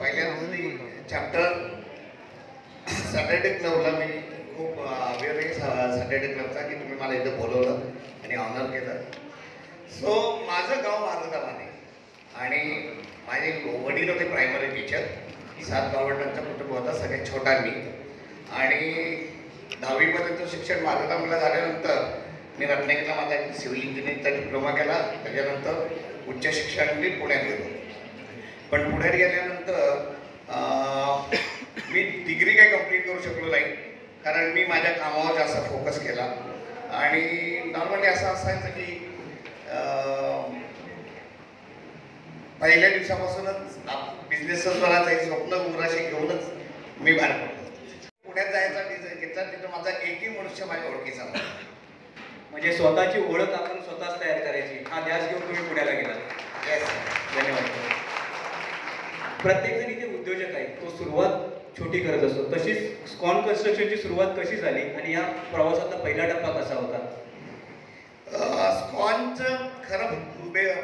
पहिल्यांदा chapter Saturday क्लबला मी खूप aware आहे सॅटर्डे क्लबचा की तुम्ही मला इथं बोलवलं आणि ऑनर केलं. सो माझं गाव मार्गदाम आहे आणि माझे वडील होते प्रायमरी टीचर. 7 गव्हर्नमेंटचा कुटुंब होता, सगळ्यात छोटा मी. आणि 10वीपर्यंत शिक्षण मार्गदामला झाल्यानंतर मी रत्नागिरीला माझा सिव्हिल इंजिनिअरिंगचा डिप्लोमा केला. त्याच्यानंतर उच्च शिक्षण मी पुण्यात गेलो. पण पुण्यात गेल्यानंतर मी डिग्री काही कंप्लीट करू शकलो नाही, कारण मी माझ्या कामावर जास्त फोकस केला. आणि नॉर्मली असं असायचं की पहिल्या दिवसापासूनच बिझनेसच करायचं स्वप्न उराशी घेऊनच मी बाहेर पडलो. पुण्यात जायचा डिसिजन घेतला. तिथं माझा एकही मनुष्य माझ्या ओळखीचा नव्हता. म्हणजे स्वतःची ओळख आपण स्वतःच तयार करायची, हा ध्यास घेऊन तुम्ही पुण्याला गेला. येस, धन्यवाद. प्रत्येकजण इथे उद्योजक आहे, तो सुरुवात छोटी करत असतो. तशीच स्कॉन कन्स्ट्रक्शनची सुरुवात कशी झाली आणि या प्रवासाचा पहिला टप्पा कसा होता? स्कॉनचं खरं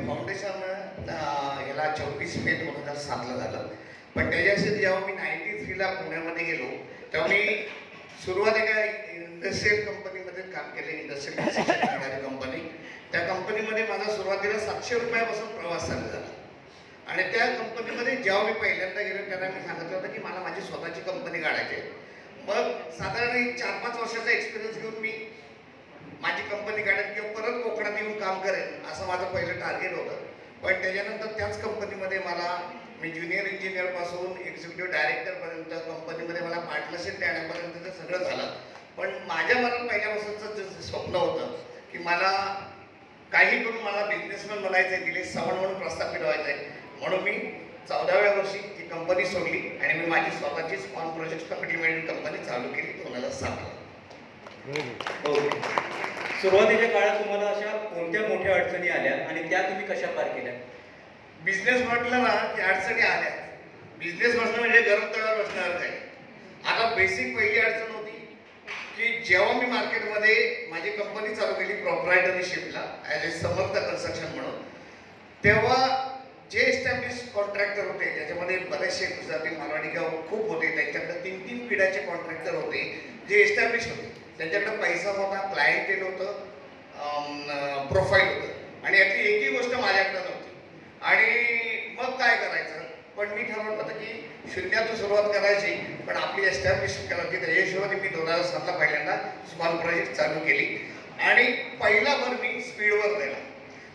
फाउंडेशन ह्याला 24 मे 2007ला झालं. पण त्याच्याशी जेव्हा मी 93ला पुण्यामध्ये गेलो तेव्हा मी सुरुवात एका इंडस्ट्रियल कंपनीमध्ये काम केले. Industrial company. त्या कंपनीमध्ये माझा सुरुवातीला 700 रुपयापासून प्रवास चालू झाला. आणि त्या कंपनीमध्ये जेव्हा मी पहिल्यांदा गेलो त्यांना मी सांगितलं होतं की मला माझी स्वतःची कंपनी काढायची. मग साधारण एक 4-5 वर्षाचा एक्सपिरियन्स घेऊन मी माझी कंपनी काढेन किंवा परत कोकणात येऊन काम करेन असं माझं पहिलं टार्गेट होतं. पण त्याच्यानंतर त्याच कंपनीमध्ये मी ज्युनियर इंजिनियरपासून एक्झिक्युटिव्ह डायरेक्टरपर्यंत कंपनीमध्ये मला पार्टनरशिप देण्यापर्यंत सगळं झालं. पण माझ्या मनात पहिल्यापासूनचं जे स्वप्न होतं की मला काही करून मला बिझनेसमॅन बनायचं आहे, गेले 7 म्हणून प्रस्थापित व्हायचं आहे. म्हणून मी 14व्या वर्षी ती कंपनी सोडली आणि मी माझी स्वतःची स्पॉन प्रोजेक्ट लिमिटेड कंपनी चालू केली 2007ला. सुरुवातीच्या काळात तुम्हाला अशा कोणत्या मोठ्या अडचणी आल्या आणि त्या तुम्ही कशा पार केल्या? बिझनेस म्हटलं ना की अडचणी आल्या. बिझनेस बसणं म्हणजे गरम तळावर बसणार काही. आता बेसिक पहिली अडचण होती की जेव्हा मी मार्केटमध्ये माझी कंपनी चालू केली प्रोप्रायटरशिपला ॲज ए समर्थ कन्स्ट्रक्शन म्हणून, तेव्हा जे एस्टॅब्लिश कॉन्ट्रॅक्टर होते ज्याच्यामध्ये बरेचसे गुजराती मारवाडी गाव खूप होते, त्यांच्याकडे 3-3 पिढ्याचे कॉन्ट्रॅक्टर होते जे एस्टॅब्लिश होते. त्यांच्याकडे पैसा होता, क्लायंटेल होतं, प्रोफाईल होतं आणि यातली एकही गोष्ट माझ्याकडे नव्हती. आणि मग काय करायचं? पण मी ठरवलं होतं की शून्यातून सुरुवात करायची, पण आपली एस्टॅब्लिश करायची. त्या हिशोबाने मी 2007ला पहिल्यांदा स्मॉल प्रोजेक्ट चालू केली आणि पहिला भर मी स्पीडवर दिला.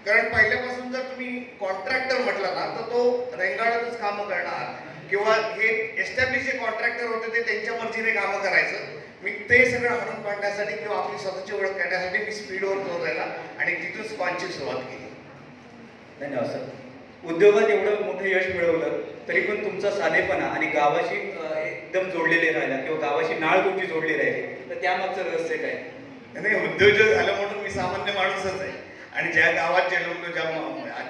कारण पहिल्यापासून जर तुम्ही कॉन्ट्रॅक्टर म्हटला ना तर तो रेंगाळतच कामं करणार किंवा हे एस्टॅब्लिश जे कॉन्ट्रॅक्टर होते ते त्यांच्या मर्जीने कामं करायचं. मी ते सगळं हाणून पाडण्यासाठी किंवा आपली स्वतःची ओळख करण्यासाठी मी स्पीडवर जोर दिला आणि तिथून स्पॉनची सुरुवात केली. धन्यवाद सर. उद्योगात एवढं मोठं यश मिळवलं तरी पण तुमचा साधेपणा आणि गावाशी एकदम जोडलेले राहिला किंवा गावाशी नाळ तुमची जोडली राहिली, तर त्यामागचं रहस्य काय? नाही, उद्योजक झालं म्हणून मी सामान्य माणूसच आहे. आणि ज्या गावात जन्मलो,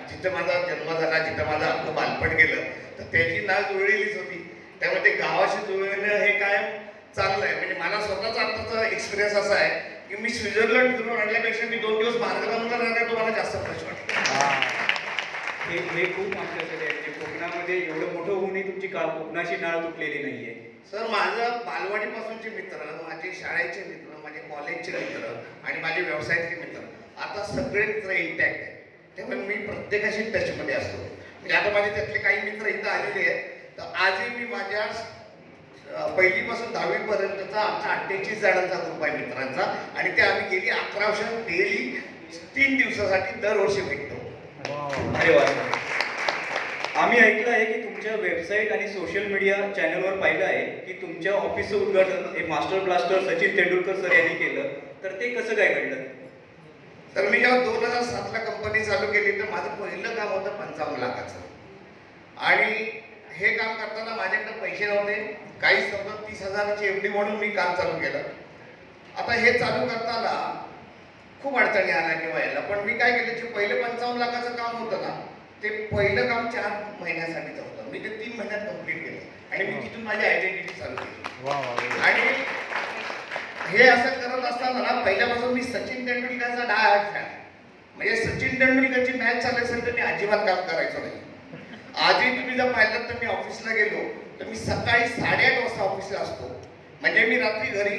जिथं माझा जन्म झाला, जिथं माझं अख्खं बालपण गेलं, तर त्याची नाळ जुळलेलीच होती. त्यामुळे ते गावाशी जुळणं हे काय चांगलं आहे. म्हणजे मला स्वतःचा आत्ताचा एक्सपिरियन्स असा आहे की मी स्वित्झर्लंड फिरून आणल्यापेक्षा मी 2 दिवस मार्गदर्शनला राहण्यात तुम्हाला जास्त फ्रेश वाटतं. हे खूप महत्त्वाचं आहे. म्हणजे कोकणामध्ये एवढं मोठं होऊनही तुमची कोकणाची नाळ तुटलेली नाहीये. सर, माझं बालवाडीपासूनचे मित्र, माझे शाळेचे मित्र, माझे कॉलेजचे मित्र आणि माझे व्यवसायातले मित्र आता सगळे मित्र इंटॅक्ट आहेत. त्यामुळे मी प्रत्येकाशी टचमध्ये असतो. म्हणजे आता माझे त्यातले काही मित्र इथं आलेले आहेत, तर आजही मी माझ्या पहिलीपासून 10वीपर्यंतचा आमचा 48 जणांचा ग्रुप आहे मित्रांचा आणि ते आम्ही गेली 11 वर्ष डेली 3 दिवसासाठी दरवर्षी भेटतो. अरे वा. आम्ही ऐकलं आहे की तुमच्या वेबसाईट आणि सोशल मीडिया चॅनलवर पाहिलं आहे की तुमच्या ऑफिसचं उद्घाटन हे master blaster Sachin Tendulkar sir यांनी केलं, तर ते कसं काय घडलं? तर मी जेव्हा 2007ला कंपनी चालू केली तर माझं पहिलं काम होतं 55 लाखाचं. आणि हे काम करताना माझ्याकडे पैसे नव्हते. काही समजा 30,000ची एफडी म्हणून मी काम चालू केलं. आता हे चालू करताना खूप अडचणी आल्या किंवा यायला. पण मी काय केलं, जे पहिलं 55 लाखाचं काम होतं ना, ते पहिलं काम 4 महिन्यासाठीचं होतं. मी ते 3 महिन्यात कंप्लीट केलं आणि मी तिथून माझी आयडेंटिटी चालू केली. आणि हे असं करत असताना ना पहिल्यापासून मी सचिन तेंडुलकरचा डाय हार्ट फॅन. म्हणजे सचिन तेंडुलकरची मॅच चालू असेल तर मी अजिबात काम करायचो नाही. आजही तुम्ही जर पाहिलं तर मी ऑफिसला गेलो तर मी सकाळी 8:30 वाजता ऑफिसला असतो. म्हणजे मी रात्री घरी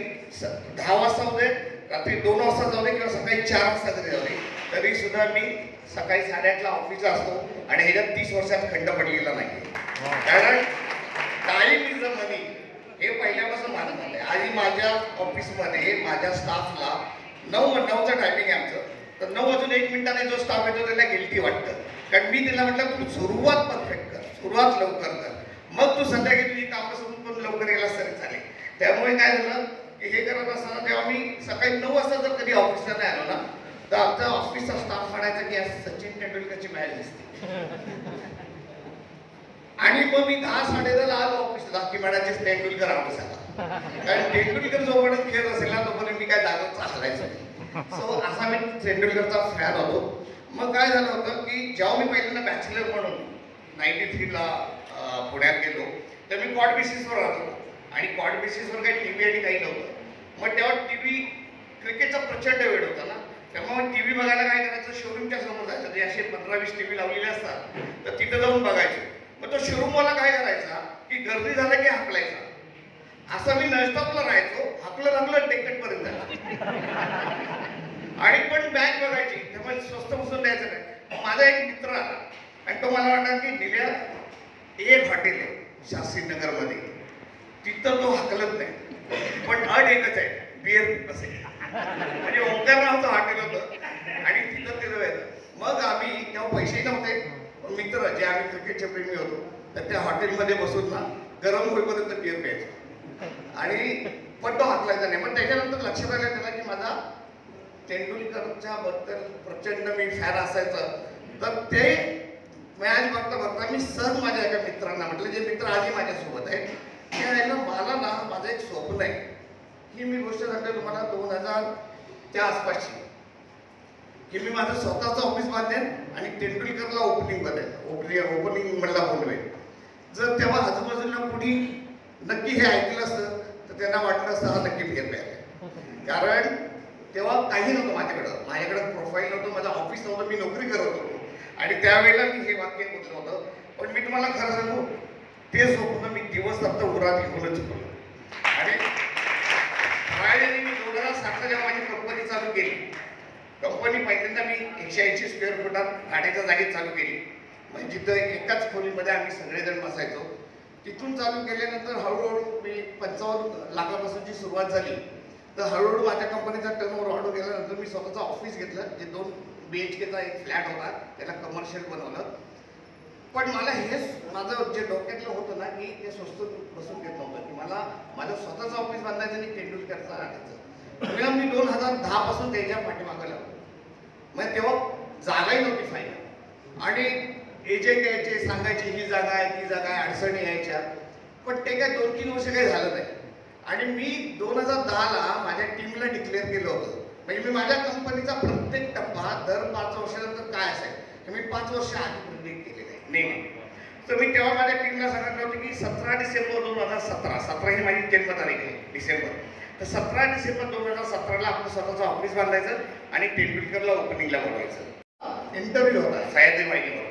10 वाजता जाऊ दे, रात्री 2 वाजता जाऊ दे किंवा सकाळी 4 वाजता घरी जाऊ दे, तरी सुद्धा मी सकाळी 8:30ला ऑफिसला असतो. आणि ह्याच्यात 30 वर्षात खंड पडलेला नाही. कारण टाईम इज द मनी हे पहिल्यापासून मानत आलंय. आधी माझ्या ऑफिसमध्ये माझ्या स्टाफला 9चं टायमिंग आहे आमचं. तर 9 वाजून 1 मिनिटाने जो स्टाफ येतो त्याला गिल्टी वाटतं. कारण मी त्याला म्हटलं तू सुरुवात परफेक्ट कर, सुरुवात लवकर कर, मग तू संध्याकाळी तुझी कामं सोडून पण लवकर गेलास तरी चालेल. त्यामुळे काय झालं की हे करत असताना तेव्हा मी सकाळी 9 वाजता जर कधी ऑफिसला नाही आलो ना तर आमचा ऑफिसचा स्टाफ म्हणायचा की आज सचिन तेंडुलकरची मॅच दिसते. आणि मग मी 10-10:30 आलो ऑफिसला की म्हणायचे तेंडुलकर आलो सगळा. कारण तेंडुलकर जोपर्यंत खेळत असेल ना तोपर्यंत मी काय जागेवर चालायचो. सो असा मी तेंडुलकरचा फॅन होतो. मग काय झालं होतं की जेव्हा मी पहिल्यांदा बॅचलर म्हणून 93ला पुण्यात गेलो तर मी कॉड बेसिसवर राहत होतो. आणि कॉड बेसिसवर काही टी व्ही आणि काही नव्हतं. मग तेव्हा टी व्ही क्रिकेटचा प्रचंड वेळ होता ना, त्यामुळे टी व्ही बघायला काय करायचं, शोरूमच्या समोर जायचं. जे असे 15-20 टी व्ही लावलेले असतात तर तिथं जाऊन बघायचो. मग तो शोरूमवाला काय करायचा की गर्दी झालं की हाकलायचा. असं मी नॉनस्टॉपला राहायचो, हाकलं टेकटपर्यंत जायचं. आणि पण मॅच बघायची त्यामुळे स्वस्त बसून द्यायचं नाही. माझा एक मित्र आला आणि तो मला वाटला की दिल्या एक हॉटेल आहे शास्त्रीनगरमध्ये, तिथं तो हाकलत नाही, पण अट एकच आहे, बिअर असेल. म्हणजे ओंकार नावाचं हॉटेल होतं आणि तिथं ते जायचं. मग आम्ही तेव्हा पैसे नव्हते, पण मित्र जे आम्ही क्रिकेटचे प्रेमी होतो तर त्या हॉटेलमध्ये बसून ना गरम होईपर्यंत बिअर प्यायचो. आणि पण तो हाकलायचा नाही. मग त्याच्यानंतर लक्षात आलं त्याला की माझा तेंडुलकरच्या बद्दल प्रचंड मी फॅन असायचं. तर ते मॅच बघता मी सहज माझ्या एका मित्रांना म्हटलं, जे मित्र आजही माझ्यासोबत आहे, की यायला मला ना माझं एक स्वप्न आहे. ही मी गोष्ट सांगते तुम्हाला 2000च्या आसपासची, की मी माझं स्वतःचं ऑफिस बांधेन आणि तेंडुलकरला ओपनिंग मला बोलवेन. जर तेव्हा आजूबाजूला कुणी नक्की हे ऐकलं असतं तर त्यांना वाटलं असतं हा नक्की बिअर प्यायला. कारण तेव्हा काही नव्हतं माझ्याकडं प्रोफाईल नव्हतं, माझं ऑफिस नव्हतं, मी नोकरी करत होतो. आणि त्यावेळेला मी हे वाक्य बोललं होतं. पण मी तुम्हाला खरं सांगू, ते स्वप्न मी दिवस फक्त उरात घेऊनच चुकलो. आणि मी 2007ला जेव्हा माझी कंपनी चालू केली, कंपनी पहिल्यांदा मी 180 स्क्वेअर फुटात भाड्याच्या जागेत चालू केली. म्हणजे जिथं एकाच खोलीमध्ये आम्ही सगळेजण बसायचो. तिथून चालू केल्यानंतर हळूहळू मी 55 लाखापासूनची सुरुवात झाली. तर हळूहळू माझ्या कंपनीचा टर्नओव्हर वाढून गेल्यानंतर मी स्वतःचं ऑफिस घेतलं, जे 2 BHKचा एक फ्लॅट होता, त्याला कमर्शियल बनवलं. पण मला हेच माझं जे डोक्यातलं होतं ना की ते स्वस्त बसून घेत नव्हतं, की मला माझं स्वतःचं ऑफिस बांधायचं आणि तेंडुलकरचं आणायचं. मी 2010 पासून त्याच्या पाठीमागं लागलो. मग तेव्हा जागाही नव्हती फायदा. आणि एजंट यायचे, सांगायचे ही जागा आहे ती जागा आहे, अडचणी यायच्या. पण ते काय 2-3 वर्ष काही झालं नाही. आणि मी 2010ला माझ्या टीमला डिक्लेअर केलं होतं. म्हणजे मी माझ्या कंपनीचा प्रत्येक टप्पा दर 5 वर्षानंतर काय असेल हे मी 5 वर्ष आधी प्रिडिक्ट केलेलं आहे नेहमी. तर मी तेव्हा माझ्या टीमला सांगितलं होतं की 17 डिसेंबर 2017 ही माझी जन्मतारीख आहे, डिसेंबर. तर 17 डिसेंबर 2017ला आपलं स्वतःचं ऑफिस बांधायचं आणि तेंडुलकरला ओपनिंगला बोलवायचं. इंटरव्ह्यू होता सह्याद्री वाहिनीवर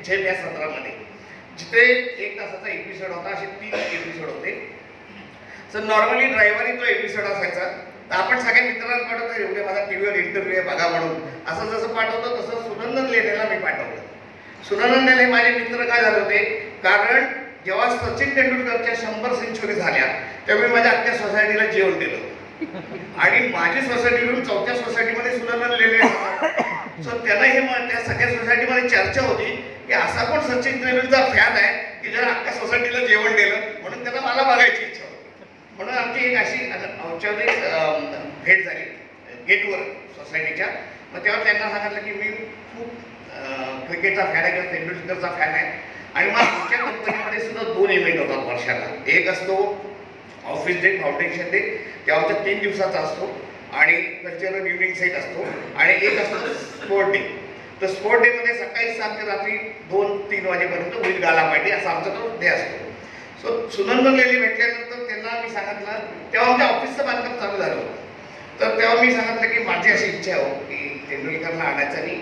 झेम या 17मध्ये, जिथे 1 तासाचा एपिसोड होता. असे 3 एपिसोड होते. तर नॉर्मली ड्रायव्हरही तो एपिसोड असायचा. तर आपण सगळ्या मित्रांना पाठवतो, एवढे माझा टीव्हीवर इंटरव्ह्यू आहे बघा म्हणून. असं जसं पाठवतो तसं सुनंदन लेण्याला मी पाठवलं. सुनंदन लेणे माझे मित्र काय झाले होते, कारण जेव्हा सचिन तेंडुलकरच्या 100 सेंचुरी झाल्या तेव्हा मी माझ्या अख्ख्या सोसायटीला जेवण दिलं. आणि माझी सोसायटीवरून 4थ्या सोसायटीमध्ये सुनंदन लेणे. सो त्यांना हे त्या सगळ्या सोसायटीमध्ये चर्चा होती की असा कोण सचिन तेंडुलकरचा फॅन आहे की ज्याला अख्ख्या सोसायटीला जेवण दिलं, म्हणून त्यांना मला बघायची इच्छा होती. म्हणून आमची एक अशी औपचारिक भेट झाली गेटवर सोसायटीच्या. मग तेव्हा त्यांना सांगितलं की मी खूप क्रिकेटचा फॅन आहे किंवा तेंडुलकरचा फॅन आहे. आणि मग आमच्या कंपनीमध्ये सुद्धा 2 इव्हेंट होतात वर्षाला. एक असतो ऑफिस डे, फाउंडेशन डे, ते आमचा 3 दिवसाचा असतो. आणि कल्चरल इव्हनिंग सेट असतो. आणि एक असतो स्पोर्ट डे. तर स्पोर्ट डेमध्ये सकाळी 7 ते रात्री 2-3 वाजेपर्यंत होईल गाला पार्टी, असा आमचा तो डे असतो. सो सुनंदन लेणी भेटल्यानंतर त्यांना मी सांगितलं, तेव्हा आमच्या ऑफिसचं बांधकाम चालू झालं होतं. तर तेव्हा मी सांगितलं की माझी अशी इच्छा आहे की तेंडुलकरला आणायचं आणि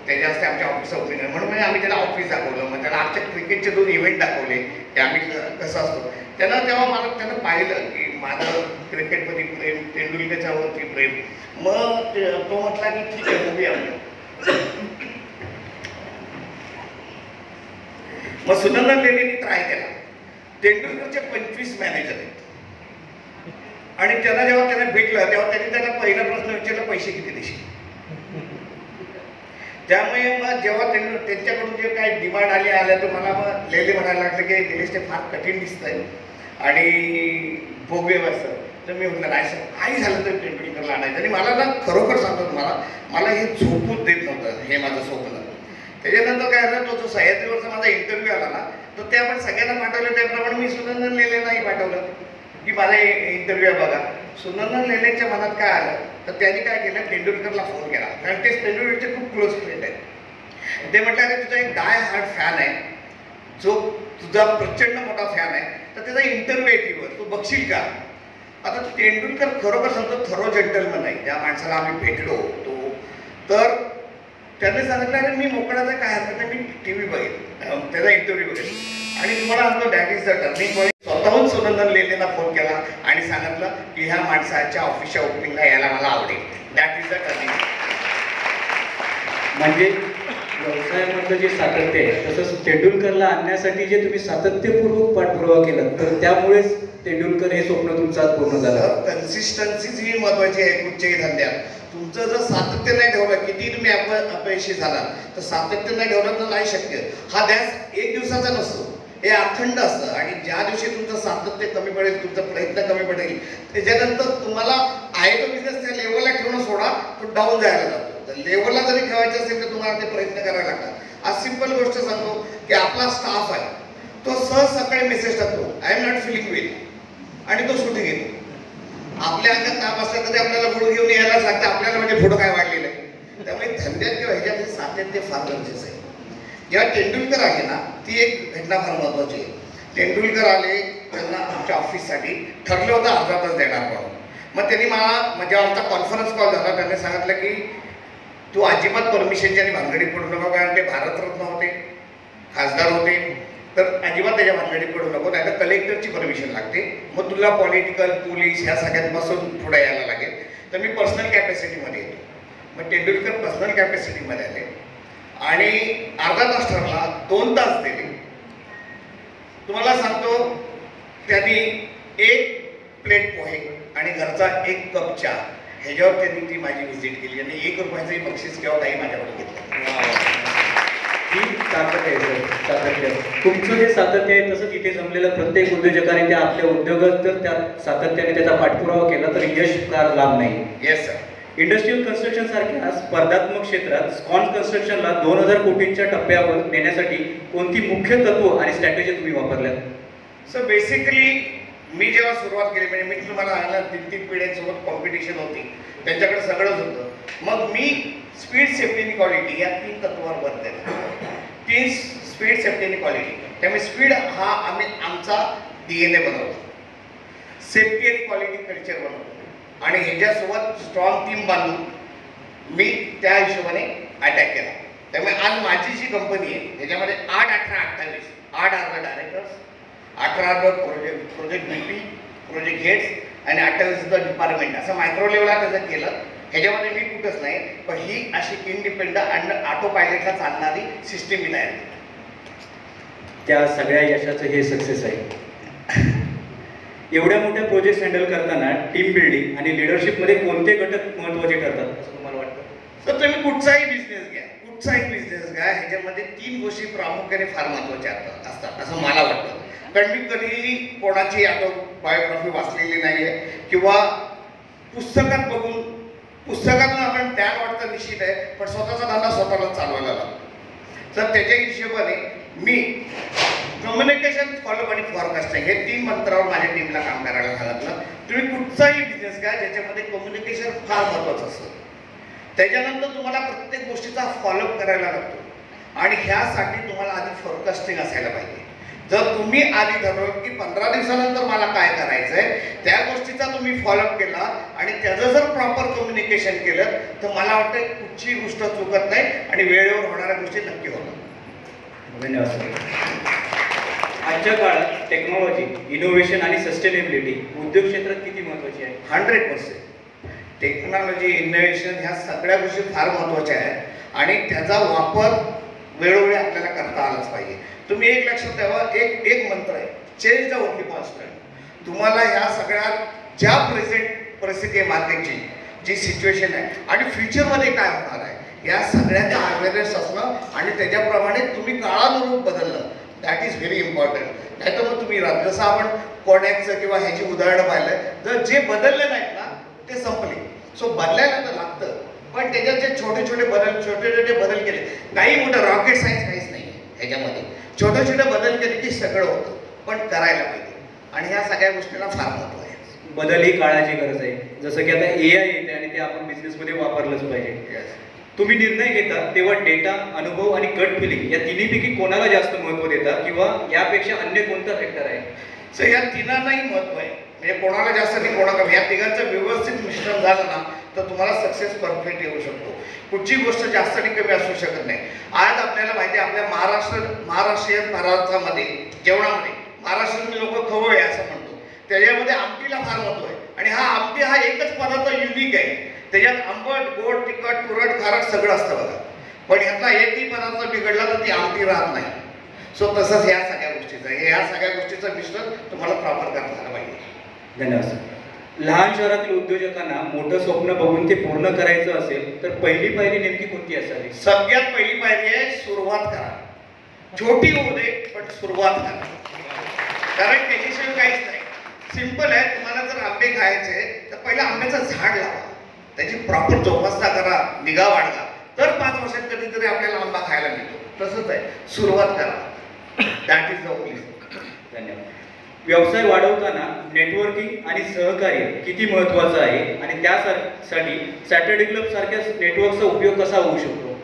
त्याच्या हस्ते आमच्या ऑफिसचं ओपनिंग आहे. म्हणून आम्ही त्याला ऑफिस दाखवलं, मग त्याला आमच्या क्रिकेटचे 2 इव्हेंट दाखवले की आम्ही कसं असतो. त्यानं तेव्हा मला त्यानं पाहिलं की माझं क्रिकेटमध्ये प्रेम, तेंडुलकरच्या वरती प्रेम. मग तो म्हटला की ठीक आहे बघूया. मग सुनंदन लेलेंनी ट्राय केला. तेंडुलकरचे 25 मॅनेजर आहेत आणि त्यांना जेव्हा त्याने भेटलं तेव्हा त्यांनी त्याला पहिला प्रश्न विचारला, पैसे किती देशील. त्यामुळे मग जेव्हा त्यांच्याकडून जे काही डिमांड आल्या तर मला मग लेले म्हणायला लागलं की निलेश ते फार कठीण दिसतंय आणि बघूया असं. तर मी म्हटलं नाही सर, काही झालं तर तेंडुलकरला आणायचं. आणि मला ना खरोखर सांगतो तुम्हाला, मला हे झोपूच देत नव्हतं हे माझं स्वप्न. त्याच्यानंतर काय झालं, तो जो सह्याद्रीवरचा माझा इंटरव्ह्यू आला ना, तर ते आपण सगळ्यांना पाठवलं. त्याप्रमाणे मी सुनंदन लेलेंनाही पाठवलं की माझा इंटरव्ह्यू बघा. सुनंदन लेलेंच्या मनात काय आलं, तर त्यांनी काय केलं, तेंडुलकरला फोन केला. कारण ते तेंडुलकरचे खूप क्लोज फ्रेंड आहेत. ते म्हटलं अरे तुझा एक डाय हार्ड फॅन आहे, जो तुझा प्रचंड मोठा फॅन आहे, तर त्याचा इंटरव्ह्यू आहे टीव्हीवर, तू बघशील का. आता तेंडुलकर खरोखर सांगतो थरो जेंटलमन आहे. त्या माणसाला आम्ही भेटलो तो, तर त्याने सांगितलं अरे मी मोकळाचा काय हरकत नाही, मी टीव्ही बघेन, त्याचा इंटरव्ह्यू बघेन. आणि तुम्हाला सांगतो that is the turning point. स्वतःहून सुनंदन लेलेंना फोन केला आणि सांगितलं की ह्या माणसाच्या ऑफिसच्या ओपनिंगला यायला मला आवडेल. That is the turning. म्हणजे व्यवसायामधलं जे सातत्य आहे, तसंच तेंडुलकरला आणण्यासाठी जे तुम्ही सातत्यपूर्वक पाठपुरावा केला, तर त्यामुळेच तेंडुलकर हे स्वप्न तुमचं आज पूर्ण झालं. कन्सिस्टन्सीच ही महत्वाची आहे कुठच्याही धंद्यात. तुमचं जर सातत्य नाही ठेवलं, किती तुम्ही अपयशी झाला, तर सातत्य नाही ठेवलं तर नाही शक्य. हा ध्यास एक दिवसाचा नसतो, हे अखंड असतं. आणि ज्या दिवशी तुमचं सातत्य कमी पडेल, तुमचा प्रयत्न कमी पडेल, त्याच्यानंतर तुम्हाला आहे तो बिझनेस त्या लेवलला ठेवणं सोडा, तो डाऊन जायला जातो. तर लेवलला जरी ठेवायचं असेल तर तुम्हाला ते प्रयत्न करायला लागतात. आज सिंपल गोष्ट सांगतो की आपला स्टाफ आहे, तो सहज सकाळी मेसेज टाकतो, I am not feeling well, आणि तो शूटिंग येतो. आपल्या अंगात ताप असला तरी आपल्याला पुढे घेऊन यायला सांगतं, आपल्याला म्हणजे पुढं काय वाढलेलं आहे. त्यामुळे धंद्यात किंवा ह्याच्यात सातत्य फार गरजेचं आहे. जेव्हा तेंडुलकर आले ना, ती एक घटना फार महत्वाची आहे. तेंडुलकर आले, त्यांना आमच्या ऑफिससाठी ठरलं होतं अर्धा तास देणार म्हणून. मग त्यांनी मला जेव्हा आमचा कॉन्फरन्स कॉल झाला, त्यांनी सांगितलं की तू अजिबात परमिशनची आणि भानगडीत पडू नको, कारण ते भारतरत्न होते, खासदार होते, तर अजिबात त्याच्या भानगडीत पडू नको, नाही तर कलेक्टरची परमिशन लागते. मग तुला पॉलिटिकल, पोलीस ह्या सगळ्यांपासून पुढे यायला लागेल. तर मी पर्सनल कॅपॅसिटीमध्ये येतो. मग तेंडुलकर पर्सनल कॅपॅसिटीमध्ये आले आणि अर्धा तास ठरला, 2 तास दिले. तुम्हाला सांगतो त्यांनी 1 प्लेट पोहे आणि घरचा 1 कप चहा, ह्याच्यावर त्यांनी ती माझी व्हिजिट केली आणि 1 रुपयाचंही बक्षीस किंवा काही माझ्याकडून घेतलं. ही ताकद आहे सर, सातत्य. तुमचं जे सातत्य आहे तसंच इथे जमलेलं प्रत्येक उद्योजकाने त्या आपल्या उद्योगात जर त्या सातत्याने त्याचा पाठपुरावा केला तर यश फार लाभ नाही. Yes sir. इंडस्ट्रियल कन्स्ट्रक्शन सारख्या स्पर्धात्मक क्षेत्रात स्कॉन कन्स्ट्रक्शनला 2000 कोटींच्या टप्प्यावर नेण्यासाठी कोणती मुख्य तत्व आणि स्ट्रॅटेजी तुम्ही वापरल्या? सर बेसिकली मी जेव्हा सुरुवात केली, म्हणजे मी तुम्हाला सांगितलं 3 पिढ्यांसोबत कॉम्पिटिशन होती, त्यांच्याकडे सगळंच होतं. मग मी स्पीड, सेफ्टी आणि क्वालिटी या 3 तत्वावर भर देतो. 3 स्पीड, सेफ्टी आणि क्वालिटी. त्यामुळे स्पीड हा आम्ही आमचा DNA बनवतो, सेफ्टी आणि क्वालिटी कल्चर बनवतो आणि ह्याच्यासोबत स्ट्रॉंग टीम बांधून मी त्या हिशोबाने अटॅक केला. त्यामुळे आज माझी जी कंपनी आहे ह्याच्यामध्ये 8, 18, 28 8 अर्ध डायरेक्टर्स, 18 अर्ध प्रोजेक्ट VP, प्रोजेक्ट हेड्स आणि 28 डिपार्टमेंट, असं मायक्रो लेवलला त्याचं केलं. ह्याच्यामध्ये मी कुठंच नाही, पण ही अशी इंडिपेंडंट आणि ऑटो पायलटला चालणारी सिस्टीम मी तयार केली. त्या सगळ्या यशाचं हे सक्सेस आहे. एवढ्या मोठ्या प्रोजेक्ट हँडल करताना टीम बिल्डिंग आणि लिडरशिपमध्ये कोणते घटक महत्त्वाचे ठरतात असं तुम्हाला वाटतं? तर तुम्ही कुठचाही बिझनेस घ्या, ह्याच्यामध्ये 3 गोष्टी प्रामुख्याने फार महत्त्वाच्या असतात असं मला वाटतं. कारण मी कधीही कोणाची ऑटोबायोग्राफी वाचलेली नाही आहे किंवा पुस्तकात बघून, पुस्तकातून आपण ज्ञान वाटतं निश्चित आहे, पण स्वतःचा धंदा स्वतःला चालवायला लागतो. तर त्याच्या हिशोबाने मी कम्युनिकेशन, फॉलोअप आणि फॉरकास्टिंग हे 3 मंत्रावर माझ्या टीमला काम करायला सांगितलं. तुम्ही कुठचाही बिझनेस घ्या ज्याच्यामध्ये कम्युनिकेशन फार महत्त्वाचं असतं. त्याच्यानंतर तुम्हाला प्रत्येक गोष्टीचा फॉलोअप करायला लागतो आणि ह्यासाठी तुम्हाला आधी फॉरकास्टिंग असायला पाहिजे. जर तुम्ही आधी ठरवलं की 15 दिवसानंतर मला काय करायचंय, त्या गोष्टीचा तुम्ही फॉलोअप केला आणि त्याचं जर प्रॉपर कम्युनिकेशन केलं तर मला वाटतं कुठची गोष्ट चुकत नाही आणि वेळेवर होणाऱ्या गोष्टी नक्की होतात. धन्यवाद सर. आजच्या काळात टेक्नॉलॉजी, इनोव्हेशन आणि सस्टेनेबिलिटी उद्योग क्षेत्रात किती महत्त्वाची आहे? 100%. टेक्नॉलॉजी, इनोव्हेशन ह्या सगळ्या गोष्टी फार महत्त्वाच्या आहेत आणि त्याचा वापर वेळोवेळी आपल्याला करता आलाच पाहिजे. तुम्ही एक लक्षात ठेवा, एक मंत्र आहे, चेंज द ओनली कॉन्स्टंट. तुम्हाला ह्या सगळ्या ज्या परिस्थिती आहे मार्केटची, जी सिच्युएशन आहे आणि फ्युचरमध्ये काय होणार आहे, या सगळ्याचा अवेअरनेस असणं आणि त्याच्याप्रमाणे तुम्ही काळानुरूप बदलणं, दॅट इज व्हेरी इम्पॉर्टंट. नाही तर मग तुम्ही जसं आपण कोडॅकचं किंवा ह्याची उदाहरणं पाहिलं, तर जे बदलले नाहीत ना ते संपले. सो बदलायला तर लागतं, पण त्याच्यात जे छोटे छोटे बदल केले, काही मोठं रॉकेट सायन्स काहीच नाही आहे ह्याच्यामध्ये. छोटे बदल केले की सगळं होतं, पण करायला पाहिजे आणि ह्या सगळ्या गोष्टीला फार महत्त्व आहे. बदल ही काळाची गरज आहे. जसं की आता AI येते आणि ते आपण बिझनेसमध्ये वापरलंच पाहिजे. तुम्ही निर्णय घेता तेव्हा डेटा, अनुभव आणि गट फिलिंग या तिन्हीपैकी कोणाला जास्त महत्त्व देता किंवा यापेक्षा अन्य कोणता फॅक्टर आहे? सो या तिघांनाही महत्त्व आहे, म्हणजे कोणाला जास्त आणि कोणा कमी. या तिघांचं व्यवस्थित मिश्रण झालं ना तर तुम्हाला सक्सेस परफेक्ट येऊ शकतो. कुठची गोष्ट जास्त आणि कमी असू शकत नाही. आज आपल्याला माहिती आहे, आपल्या महाराष्ट्रीयन पदार्थामध्ये, जेवणामध्ये महाराष्ट्रीयन लोक खवळे असं म्हणतो, त्याच्यामध्ये आमटीला फार महत्त्व आहे आणि आमटी हा एकच पदार्थ युनिक आहे. त्याच्यात आंबट, गोड, तिखट, तुरट, खारट सगळं असतं बघा, पण ह्यातला एकही पदार्थ बिघडला तर ती आमटी राहत नाही. सो तसंच ह्या सगळ्या गोष्टीचं ह्या सगळ्या गोष्टीचं मिश्रण तुम्हाला प्रॉपर करता आलं पाहिजे. धन्यवाद सर. लहान शहरातील उद्योजकांना मोठं स्वप्न बघून ते पूर्ण करायचं असेल तर पहिली पायरी नेमकी कोणती असावी? सगळ्यात पहिली पायरी आहे सुरुवात करा. छोटी होऊ दे पण सुरुवात करा, कारण त्याच्याशिवाय काहीच नाही. सिंपल आहे. तुम्हाला जर आंबे खायचे तर पहिला आंब्याचं झाड लावा, त्याची प्रॉपर जोपासना करा, निगा बाळगा, तर 5 वर्षात कधीतरी आपल्याला आंबा खायला मिळतो. तसंच आहे, सुरुवात करा, दॅट इज द ओनली. धन्यवाद. व्यवसाय वाढवताना नेटवर्किंग आणि सहकार्य किती महत्त्वाचं आहे आणि त्यासाठी सॅटर्डे क्लब सारख्या नेटवर्कचा उपयोग कसा होऊ शकतो?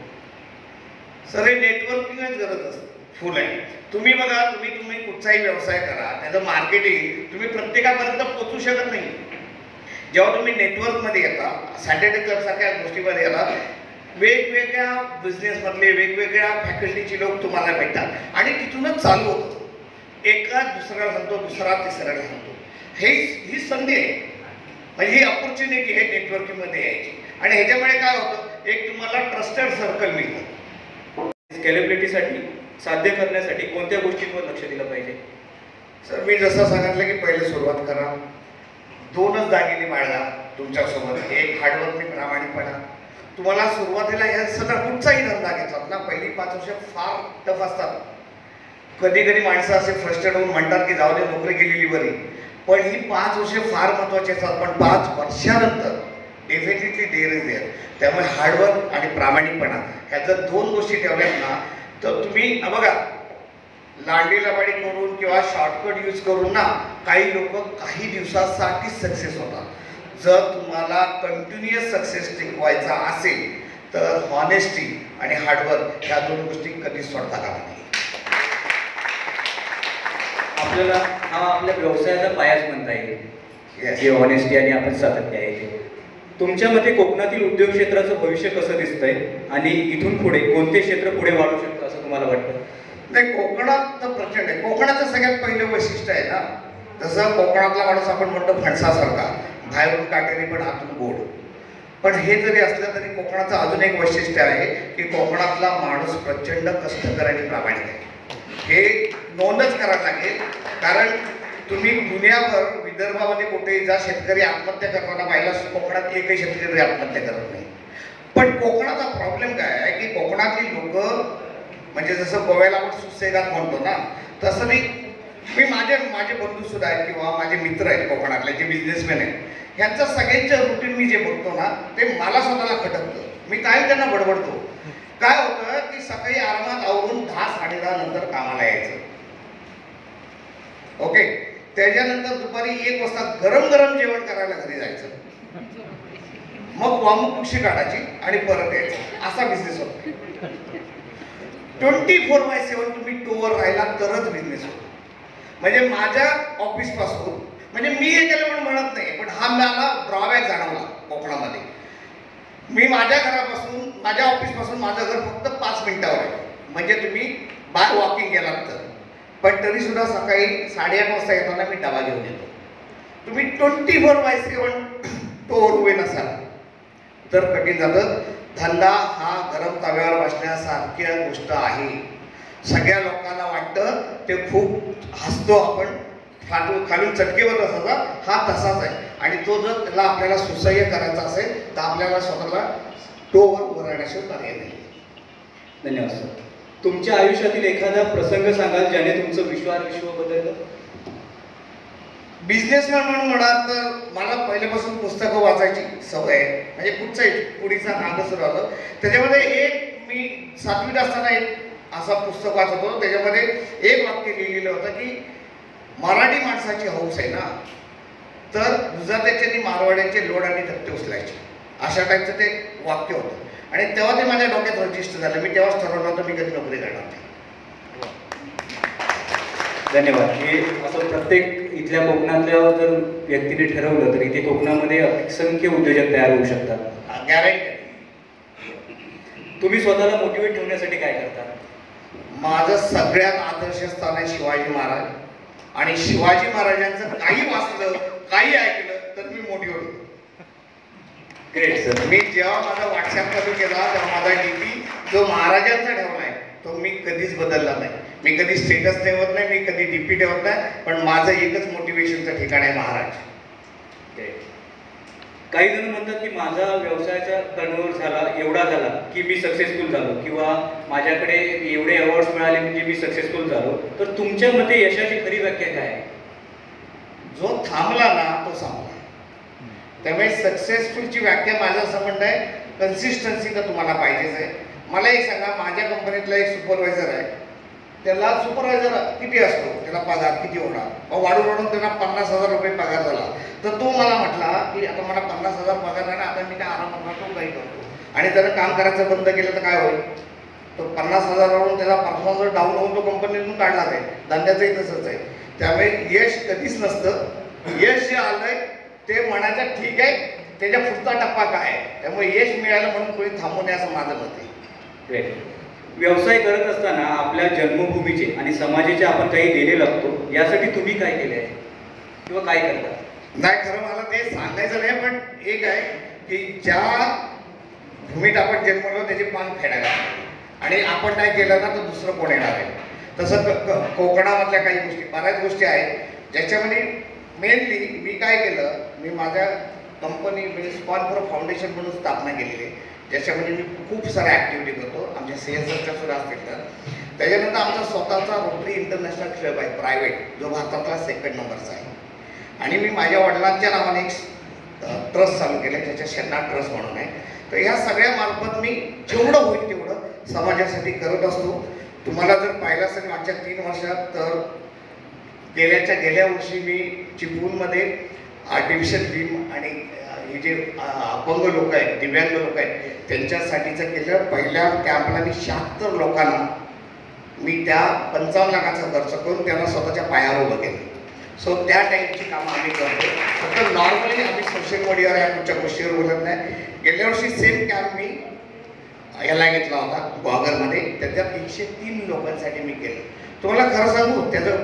सर, हे नेटवर्किंगच गरज असते, फुल आहे. तुम्ही बघा, तुम्ही कुठचाही व्यवसाय करा, त्याचं मार्केटिंग तुम्ही प्रत्येकापर्यंत पोहोचू शकत नाही. जेव्हा तुम्ही नेटवर्कमध्ये येता, सॅटर्डे क्लब सारख्या गोष्टीमध्ये येता, वेगवेगळ्या बिझनेसमधले वेगवेगळ्या फॅकल्टीचे लोक तुम्हाला भेटतात आणि तिथूनच चालू होतं. एका दुसऱ्याला सांगतो, दुसरा तिसऱ्याला सांगतो. ही संधी आहे, म्हणजे ही ऑपॉर्च्युनिटी आहे नेटवर्किंगमध्ये यायची आणि ह्याच्यामुळे काय होतं, एक तुम्हाला ट्रस्टेड सर्कल मिळतं. स्केलेबिलिटीसाठी साध्य करण्यासाठी कोणत्या गोष्टींवर लक्ष दिलं पाहिजे? सर, मी जसं सांगितलं की पहिले सुरुवात करा, 2च दागिने बाळगा तुमच्यासोबत. एक हार्डवर्क आणि प्रामाणिकपणा. तुम्हाला सुरुवातीला ह्या सगळा कुठचाही धंदा घेतलात ना, पहिली 5 वर्ष फार टफ असतात. कधी कधी माणसं असे फ्रस्ट्रेट होऊन म्हणतात की जाऊ दे, नोकरी केलेली बरी, पण ही 5 वर्ष फार महत्त्वाची असतात. पण 5 वर्षानंतर डेफिनेटली देअर इज देअर. त्यामुळे हार्डवर्क आणि प्रामाणिकपणा ह्या जर 2 गोष्टी ठेवल्यात ना तर तुम्ही बघा, लांडी लबाडी करून किंवा शॉर्टकट यूज करून ना काही लोक काही दिवसासाठी सक्सेस होतात. जर तुम्हाला कंटिन्युअस सक्सेस टिकवायचा असेल तर हॉनेस्टी आणि हार्डवर्क ह्या 2 गोष्टी कधीच सोडता कामा नये. आपल्याला हा आपल्या व्यवसायाचा पायाच म्हणता येईल, जे ऑनेस्टी आणि आपण सातत्य आहे ते. तुमच्या मते कोकणातील उद्योग क्षेत्राचं भविष्य कसं दिसतंय आणि इथून पुढे कोणते क्षेत्र पुढे वाढू शकतं असं तुम्हाला वाटतं? नाही, कोकणात तर प्रचंड आहे. कोकणाचं सगळ्यात पहिलं वैशिष्ट्य आहे ना, जसं कोकणातला माणूस आपण म्हणतो फणसासारखा, बाहेरून काटेरी पण आतून गोड. पण हे जरी असलं तरी कोकणाचं अजून एक वैशिष्ट्य आहे की कोकणातला माणूस प्रचंड कष्टकर आणि प्रामाणिक आहे. हे नोंदच करायला लागेल, कारण तुम्ही दुनियाभर विदर्भामध्ये कुठेही जा, शेतकरी आत्महत्या करताना पाहिला, कोकणात एकही शेतकरी आत्महत्या करत नाही. पण कोकणाचा प्रॉब्लेम काय आहे की कोकणातली लोक, म्हणजे जसं गोव्याला आपण सुसेगात म्हणतो ना, तसं मी माझे बंधू सुद्धा आहेत किंवा माझे मित्र आहेत कोकणातले जे बिझनेसमॅन आहेत, ह्यांचं सगळ्यांचं रुटीन मी जे बघतो ना ते मला स्वतःला खटकतं. मी काय त्यांना बडबडतो. काय होतं की सकाळी आरामात आवरून 10-10:30 नंतर कामाला यायचं. ओके, त्याच्यानंतर दुपारी 1 वाजता गरम गरम जेवण करायला घरी जायचं, मग वामकुक्षी काढायची आणि परत यायचं. असा बिझनेस होता. 24/7 तुम्ही टोवर राहिला तरच बिझनेस होतो. म्हणजे माझ्या ऑफिसपासून, म्हणजे मी हे केलं म्हणून म्हणत नाही, पण हा मला ड्रॉबॅक जाणवला कोकणामध्ये. मी माझ्या घरापासून, माझ्या ऑफिसपासून माझं घर फक्त 5 मिनिटावर आहे, म्हणजे तुम्ही बाय वॉकिंग केलात तर. पण तरीसुद्धा सकाळी 8:30 वाजता येताना मी डबा घेऊन येतो. तुम्ही 24/7 टोवर उभे नसाल तर कठीण जातं. धंदा हा गरम तव्यावर बसण्यासारखी गोष्ट आहे. सगळ्या लोकांना वाटतं ते खूप हसतो आपण, खालून चटकेवर असायचा, हा तसाच आहे. आणि तो जर त्याला आपल्याला सुसह्य करायचा असेल तर आपल्याला स्वतःला टोवर उभं राहण्याशिवाय पर्याय नाही. धन्यवाद सर. तुमच्या आयुष्यातील एखादा प्रसंग सांगाल ज्याने तुमचं विश्व बदललं? बिझनेसमॅन म्हणून म्हणाल तर मला पहिल्यापासून पुस्तकं वाचायची सवय आहे. म्हणजे कुठचाही पुढीचा कागद सुरू होतं. त्याच्यामध्ये एक मी 7वीत असताना एक असा पुस्तक वाचत होतो. त्याच्यामध्ये एक वाक्य लिहिलेलं होतं की मराठी माणसाची हौस आहे ना, तर गुजरात्याचे आणि मारवाड्यांचे लोड आणि धक्के उचलायचे, अशा टाईपचं ते वाक्य होतं. आणि तेव्हा ते माझ्या डोक्यात रजिस्टर झालं. मी तेव्हाच ठरवलं होतं मी कधी नोकरी करणार नाही. धन्यवाद. हे असं प्रत्येक इथल्या कोकणातल्या जर व्यक्तीने ठरवलं तर इथे कोकणामध्ये असंख्य उद्योजक तयार होऊ शकतात. गॅरंटी. तुम्ही स्वतःला मोटिवेट ठेवण्यासाठी काय करता? माझं सगळ्यात आदर्श स्थान आहे शिवाजी महाराज. आणि शिवाजी महाराजांचं काही वाचलं, काही ऐकलं तर मी मोटिवेट होतो. Great sir. मी जेव्हा माझा व्हॉट्सअप चालू केला तेव्हा माझा डीपी जो महाराजांचा ठेवलाय तो मी कधीच बदलला नाही. मी कधी स्टेटस ठेवत नाही, मी कधी डीपी ठेवत नाही, पण माझं एकच मोटिवेशनचं ठिकाण आहे महाराज. काही जण म्हणतात की माझा व्यवसायाचा टर्नओव्हर एवढा झाला की मी सक्सेसफुल झालो, किंवा माझ्याकडे एवढे अवॉर्ड्स मिळाले म्हणजे मी सक्सेसफुल झालो. तर तुमच्या मते यशाची खरी व्याख्या काय आहे? जो थांबला ना तो संपला. त्यामुळे सक्सेसफुलची व्याख्या माझं असं म्हणणं आहे, कन्सिस्टन्सी तर तुम्हाला पाहिजेच आहे. मला एक सांगा, माझ्या कंपनीतला एक सुपरवायझर आहे, त्याला सुपरवायझर किती असतो, त्याला पगार किती होणार? वाढून त्यांना 50,000 रुपये पगार झाला. तर तो मला म्हटला की आता मला 50,000 पगार आहे ना, आता मी काय आरामात राहतो, काही करतो. आणि त्यानं काम करायचं बंद केलं तर काय होईल? तो 50,000वरून त्याला परफॉर्मन्स डाऊन होऊन तो कंपनीतून काढला आहे. धंद्याचंही तसंच आहे. त्यामुळे यश कधीच नसतं. यश जे आलंय ते म्हणायचं ठीक आहे, त्याच्या पुढचा टप्पा काय आहे. त्यामुळे यश मिळालं म्हणून कोणी थांबू नये असं माझं मत आहे. व्यवसाय करत असताना आपल्या जन्मभूमीचे आणि समाजाचे आपण काही देणे लागतो, यासाठी तुम्ही काय केले आहे किंवा काय करता? नाही, खरं मला ते सांगायचं नाही, पण एक आहे की ज्या भूमीत आपण जन्मलो त्याची पान फेडायला, आणि आपण नाही केलं ना तर दुसरं कोण येणार आहे. तसं कोकणामधल्या काही गोष्टी, बऱ्याच गोष्टी आहेत ज्याच्यामध्ये मेनली मी काय केलं, मी माझ्या कंपनी म्हणजे स्पॉन फाउंडेशन म्हणून स्थापना केलेली आहे, ज्याच्यामध्ये मी खूप साऱ्या ॲक्टिव्हिटी करतो. आमच्या सीएसआरच्या सुद्धा असतील तर. त्याच्यानंतर आमचा स्वतःचा रोटरी इंटरनॅशनल क्लब आहे प्रायव्हेट, जो भारतातला 2nd नंबरचा आहे. आणि मी माझ्या वडिलांच्या नावाने एक ट्रस्ट चालू केलं आहे, ज्याच्या शेन्ना ट्रस्ट म्हणून आहे. तर ह्या सगळ्यामार्फत मी जेवढं होईल तेवढं समाजासाठी करत असतो. तुम्हाला जर पाहिलं असेल मागच्या 3 वर्षात, तर गेल्या वर्षी मी चिपळूणमध्ये आर्टिफिशियल लिंब आणि हे जे अपंग लोक आहेत, दिव्यांग लोक आहेत, त्यांच्यासाठीचं केलं. पहिल्या कॅम्पला मी 76 लोकांना मी त्या 55 लाखाचा खर्च करून त्यांना स्वतःच्या पायावर उभं केलं. सो त्या टाईपची कामं आम्ही करतो. फक्त नॉर्मली आम्ही सोशल मीडियावर या कुठच्या गोष्टीवर बोलत नाही. गेल्या वर्षी सेम कॅम्प मी याला घेतला होता ग्वागरमध्ये, त्याच्यात 103 लोकांसाठी मी केलं. तुम्हाला खरं सांगू, त्याचं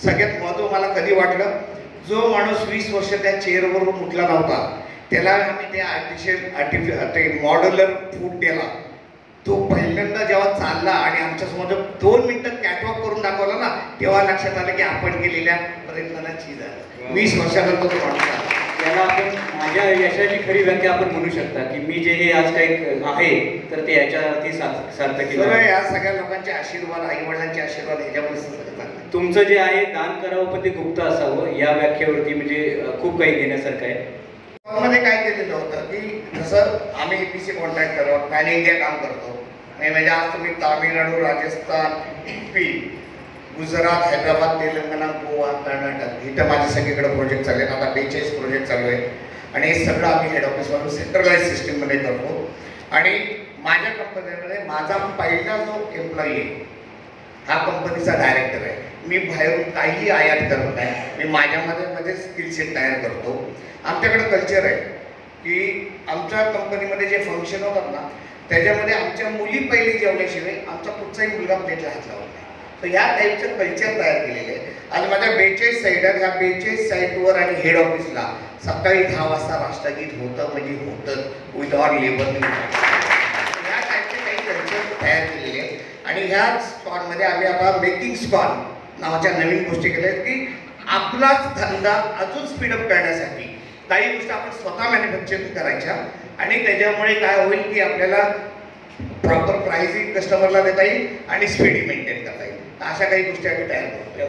सगळ्यात महत्त्व मला कधी वाटलं, जो माणूस 20 वर्ष त्या चेअरवरून उठला नव्हता त्याला आम्ही ते मॉड्युलर फूड दिला. तो पहिल्यांदा जेव्हा चालला आणि आमच्यासमोर 2 मिनिटं कॅटवॉक करून दाखवला ना, तेव्हा लक्षात आलं की आपण केलेल्या प्रयत्नाला चीज आहे. 20 वर्षानंतर तो माणूस आला. याला आपण माझ्या यशाची खरी व्याख्या आपण म्हणू शकता की मी जे हे आज काही आहे तर ते याच्यावरती सार्थक केलं. या सगळ्या लोकांचे आशीर्वाद, आई वडिलांचे आशीर्वाद ह्याच्यामुळे सगळं तुमचं जे आहे दान करावं पण ते गुप्त असावं, या व्याख्येवरती म्हणजे खूप काही घेण्यासारखं आहे. मध्ये काय केलेलं होतं की जसं आम्ही EPC कॉन्ट्रॅक्टर पॅन इंडिया काम करतो. म्हणजे आज तुम्ही तामिळनाडू, राजस्थान, UP, गुजरात, हैदराबाद, तेलंगणा, गोवा, कर्नाटक इथं माझे सगळीकडे प्रोजेक्ट चालले आहेत. आता 42 प्रोजेक्ट चालू आहेत आणि हे सगळं आम्ही हेड ऑफिसमधून सेंट्रलाइज सिस्टीममध्ये करतो. आणि माझ्या कंपनीमध्ये माझा पहिला जो एम्प्लॉई आहे हा कंपनीचा डायरेक्टर आहे. मी बाहेरून काहीही आयात करत नाही. मी माझ्यामध्ये स्किल सेट तयार करतो. आमच्याकडे कल्चर आहे की आमच्या कंपनीमध्ये जे फंक्शन होतात ना त्याच्यामध्ये आमच्या मुली पहिले जेवल्याशिवाय आमचा कुठचाही मुलगा प्लेटला हात लावत नाही. तर ह्या टाईपचं कल्चर तयार केलेलं आहे. आज माझ्या 42 साईट आहेत. ह्या 42 साईटवर आणि हेड ऑफिसला सकाळी 10 वाजता राष्ट्रगीत होतं म्हणजे होतं विदाउट लेबर. ह्या टाईपचे काही कल्चर तयार केलेले आहे. आणि ह्या स्पॉटमध्ये आम्ही आता मेकिंग स्पॉट नावाच्या नवीन गोष्टी केल्या आहेत की आपलाच धंदा अजून स्पीडअप करण्यासाठी काही गोष्टी आपण स्वतः मॅन्युफॅक्चरिंग करायच्या आणि त्याच्यामुळे काय होईल की आपल्याला प्रॉपर प्राइसिंग कस्टमरला देता येईल आणि स्पीड मेंटेन करता येईल. अशा काही गोष्टी आम्ही तयार करतो.